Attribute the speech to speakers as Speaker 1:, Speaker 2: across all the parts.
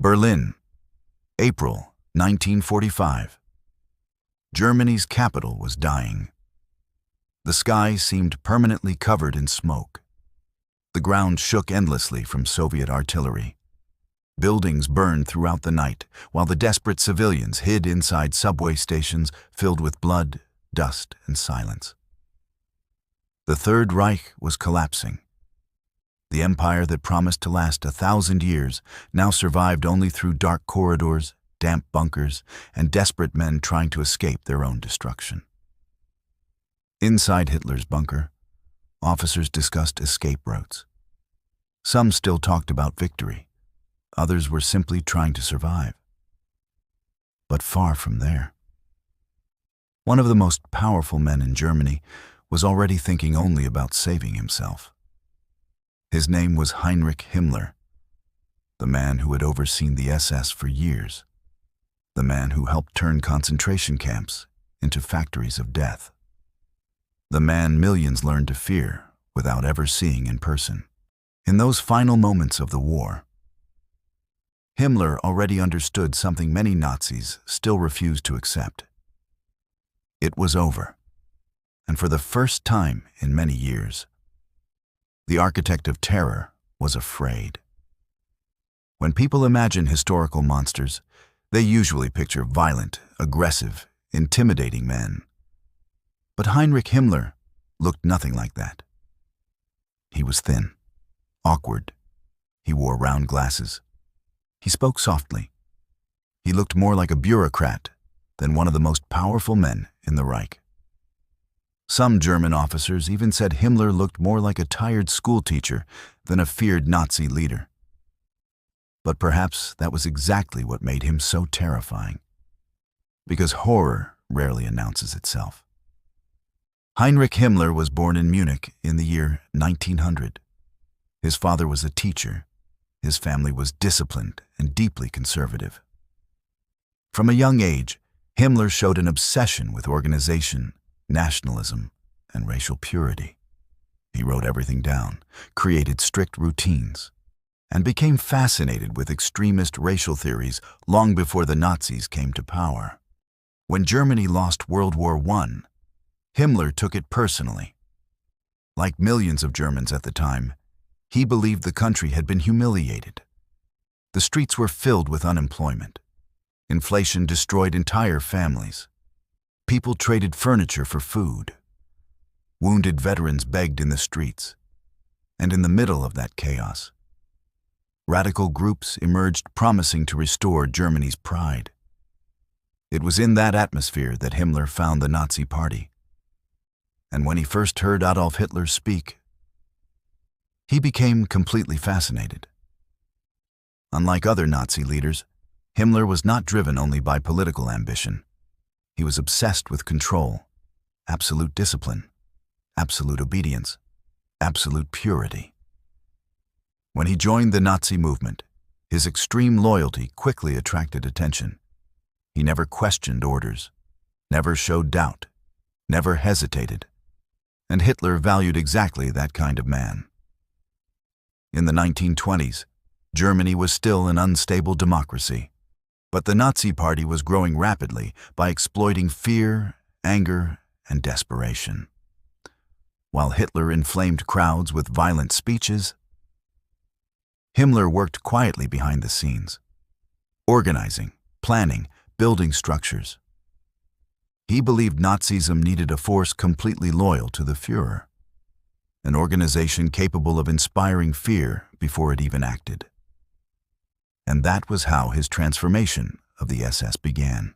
Speaker 1: Berlin, April 1945. Germany's capital was dying. The sky seemed permanently covered in smoke. The ground shook endlessly from Soviet artillery. Buildings burned throughout the night, while the desperate civilians hid inside subway stations filled with blood, dust, and silence. The Third Reich was collapsing. The empire that promised to last 1,000 years now survived only through dark corridors, damp bunkers, and desperate men trying to escape their own destruction. Inside Hitler's bunker, officers discussed escape routes. Some still talked about victory. Others were simply trying to survive. But far from there. One of the most powerful men in Germany was already thinking only about saving himself. His name was Heinrich Himmler, the man who had overseen the SS for years, the man who helped turn concentration camps into factories of death, the man millions learned to fear without ever seeing in person. In those final moments of the war, Himmler already understood something many Nazis still refused to accept. It was over, and for the first time in many years, the architect of terror was afraid. When people imagine historical monsters, they usually picture violent, aggressive, intimidating men. But Heinrich Himmler looked nothing like that. He was thin, awkward. He wore round glasses. He spoke softly. He looked more like a bureaucrat than one of the most powerful men in the Reich. Some German officers even said Himmler looked more like a tired schoolteacher than a feared Nazi leader. But perhaps that was exactly what made him so terrifying, because horror rarely announces itself. Heinrich Himmler was born in Munich in the year 1900. His father was a teacher. His family was disciplined and deeply conservative. From a young age, Himmler showed an obsession with organization, nationalism, and racial purity. He wrote everything down, created strict routines, and became fascinated with extremist racial theories long before the Nazis came to power. When Germany lost World War I, Himmler took it personally. Like millions of Germans at the time, he believed the country had been humiliated. The streets were filled with unemployment. Inflation destroyed entire families. People traded furniture for food. Wounded veterans begged in the streets. And in the middle of that chaos, radical groups emerged promising to restore Germany's pride. It was in that atmosphere that Himmler found the Nazi Party. And when he first heard Adolf Hitler speak, he became completely fascinated. Unlike other Nazi leaders, Himmler was not driven only by political ambition. He was obsessed with control, absolute discipline, absolute obedience, absolute purity. When he joined the Nazi movement, his extreme loyalty quickly attracted attention. He never questioned orders, never showed doubt, never hesitated, and Hitler valued exactly that kind of man. In the 1920s, Germany was still an unstable democracy. But the Nazi Party was growing rapidly by exploiting fear, anger, and desperation. While Hitler inflamed crowds with violent speeches, Himmler worked quietly behind the scenes, organizing, planning, building structures. He believed Nazism needed a force completely loyal to the Führer, an organization capable of inspiring fear before it even acted. And that was how his transformation of the SS began.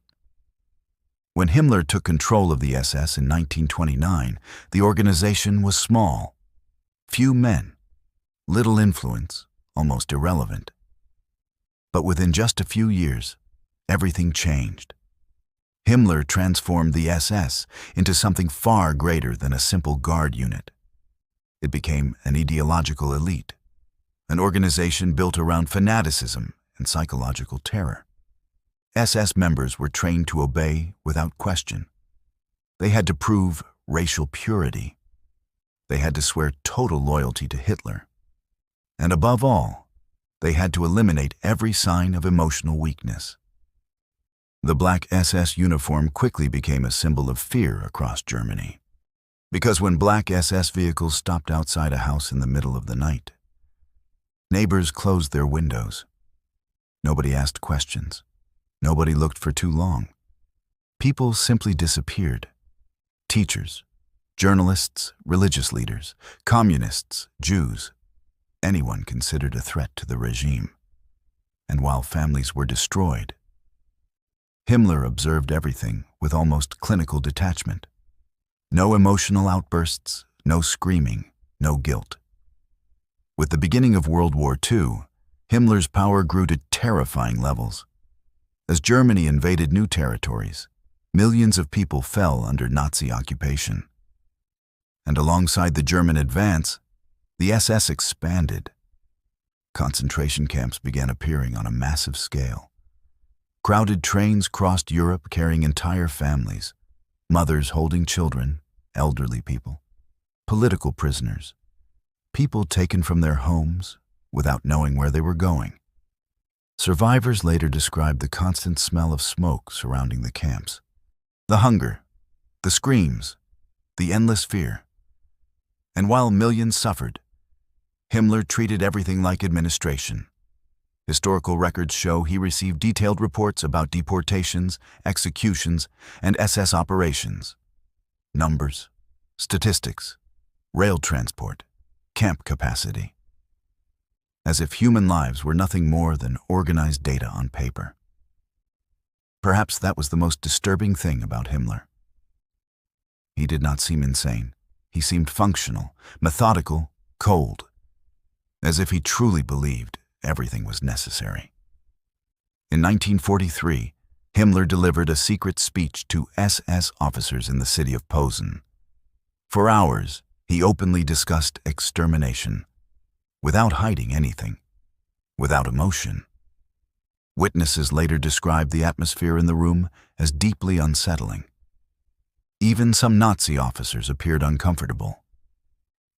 Speaker 1: When Himmler took control of the SS in 1929, the organization was small. Few men, little influence, almost irrelevant. But within just a few years, everything changed. Himmler transformed the SS into something far greater than a simple guard unit. It became an ideological elite, an organization built around fanaticism and psychological terror. SS members were trained to obey without question. They had to prove racial purity. They had to swear total loyalty to Hitler. And above all, They had to eliminate every sign of emotional weakness. The black SS uniform quickly became a symbol of fear across Germany. Because when black SS vehicles stopped outside a house in the middle of the night, neighbors closed their windows. Nobody asked questions. Nobody looked for too long. People simply disappeared. Teachers, journalists, religious leaders, communists, Jews, anyone considered a threat to the regime. And while families were destroyed, Himmler observed everything with almost clinical detachment. No emotional outbursts, no screaming, no guilt. With the beginning of World War II, Himmler's power grew to terrifying levels. As Germany invaded new territories, millions of people fell under Nazi occupation. And alongside the German advance, the SS expanded. Concentration camps began appearing on a massive scale. Crowded trains crossed Europe carrying entire families, mothers holding children, elderly people, political prisoners, people taken from their homes without knowing where they were going. Survivors later described the constant smell of smoke surrounding the camps, the hunger, the screams, the endless fear. And while millions suffered, Himmler treated everything like administration. Historical records show he received detailed reports about deportations, executions, and SS operations. Numbers, statistics, rail transport, camp capacity. As if human lives were nothing more than organized data on paper. Perhaps that was the most disturbing thing about Himmler. He did not seem insane. He seemed functional, methodical, cold, as if he truly believed everything was necessary. In 1943, Himmler delivered a secret speech to SS officers in the city of Posen. For hours, he openly discussed extermination, without hiding anything, without emotion. Witnesses later described the atmosphere in the room as deeply unsettling. Even some Nazi officers appeared uncomfortable.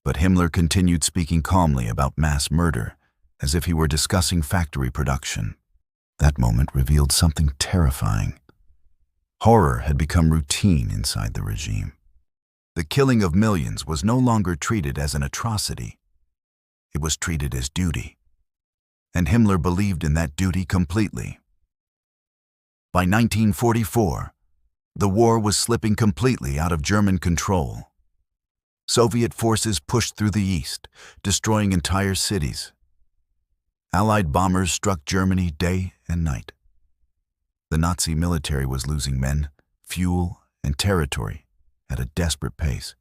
Speaker 1: But Himmler continued speaking calmly about mass murder, as if he were discussing factory production. That moment revealed something terrifying. Horror had become routine inside the regime. The killing of millions was no longer treated as an atrocity. It was treated as duty. And Himmler believed in that duty completely. By 1944, the war was slipping completely out of German control. Soviet forces pushed through the east, destroying entire cities. Allied bombers struck Germany day and night. The Nazi military was losing men, fuel, and territory at a desperate pace.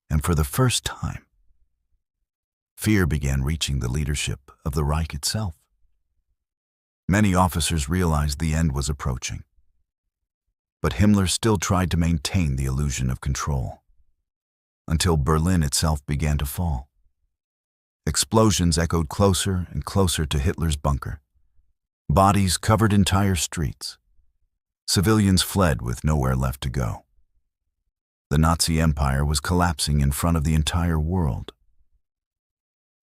Speaker 1: And for the first time, fear began reaching the leadership of the Reich itself. Many officers realized the end was approaching. But Himmler still tried to maintain the illusion of control, until Berlin itself began to fall. Explosions echoed closer and closer to Hitler's bunker. Bodies covered entire streets. Civilians fled with nowhere left to go. The Nazi Empire was collapsing in front of the entire world.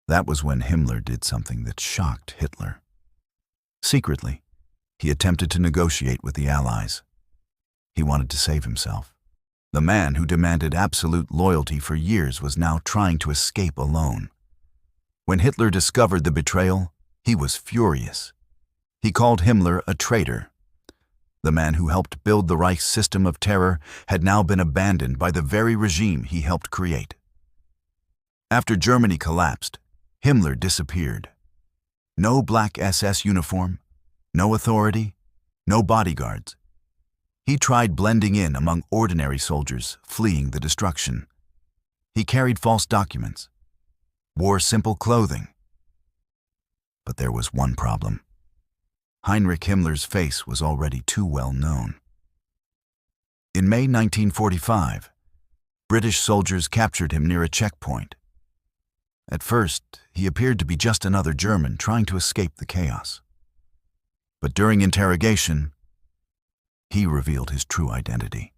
Speaker 1: That was when Himmler did something that shocked Hitler. Secretly, he attempted to negotiate with the Allies. He wanted to save himself. The man who demanded absolute loyalty for years was now trying to escape alone. When Hitler discovered the betrayal, he was furious. He called Himmler a traitor. The man who helped build the Reich's system of terror had now been abandoned by the very regime he helped create. After Germany collapsed, Himmler disappeared. No black SS uniform, no authority, no bodyguards. He tried blending in among ordinary soldiers fleeing the destruction. He carried false documents, wore simple clothing. But there was one problem. Heinrich Himmler's face was already too well known. In May 1945, British soldiers captured him near a checkpoint. At first, he appeared to be just another German trying to escape the chaos. But during interrogation, he revealed his true identity.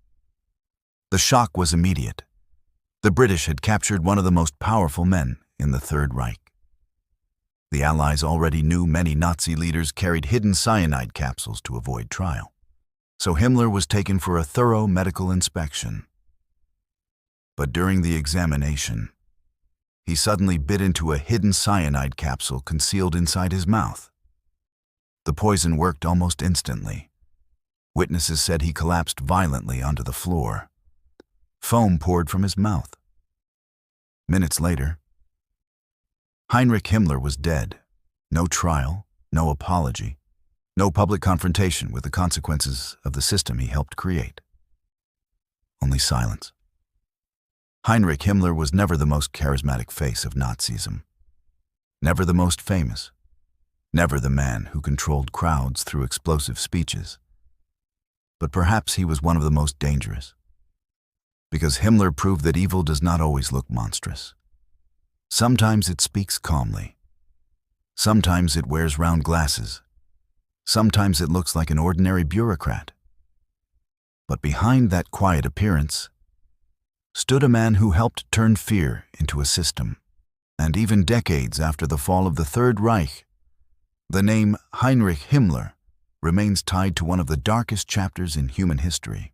Speaker 1: The shock was immediate. The British had captured one of the most powerful men in the Third Reich. The Allies already knew many Nazi leaders carried hidden cyanide capsules to avoid trial. So Himmler was taken for a thorough medical inspection. But during the examination, he suddenly bit into a hidden cyanide capsule concealed inside his mouth. The poison worked almost instantly. Witnesses said he collapsed violently onto the floor. Foam poured from his mouth. Minutes later, Heinrich Himmler was dead. No trial, no apology, no public confrontation with the consequences of the system he helped create. Only silence. Heinrich Himmler was never the most charismatic face of Nazism, never the most famous, never the man who controlled crowds through explosive speeches. But perhaps he was one of the most dangerous, because Himmler proved that evil does not always look monstrous. Sometimes it speaks calmly. Sometimes it wears round glasses. Sometimes it looks like an ordinary bureaucrat. But behind that quiet appearance stood a man who helped turn fear into a system. And even decades after the fall of the Third Reich, the name Heinrich Himmler remains tied to one of the darkest chapters in human history.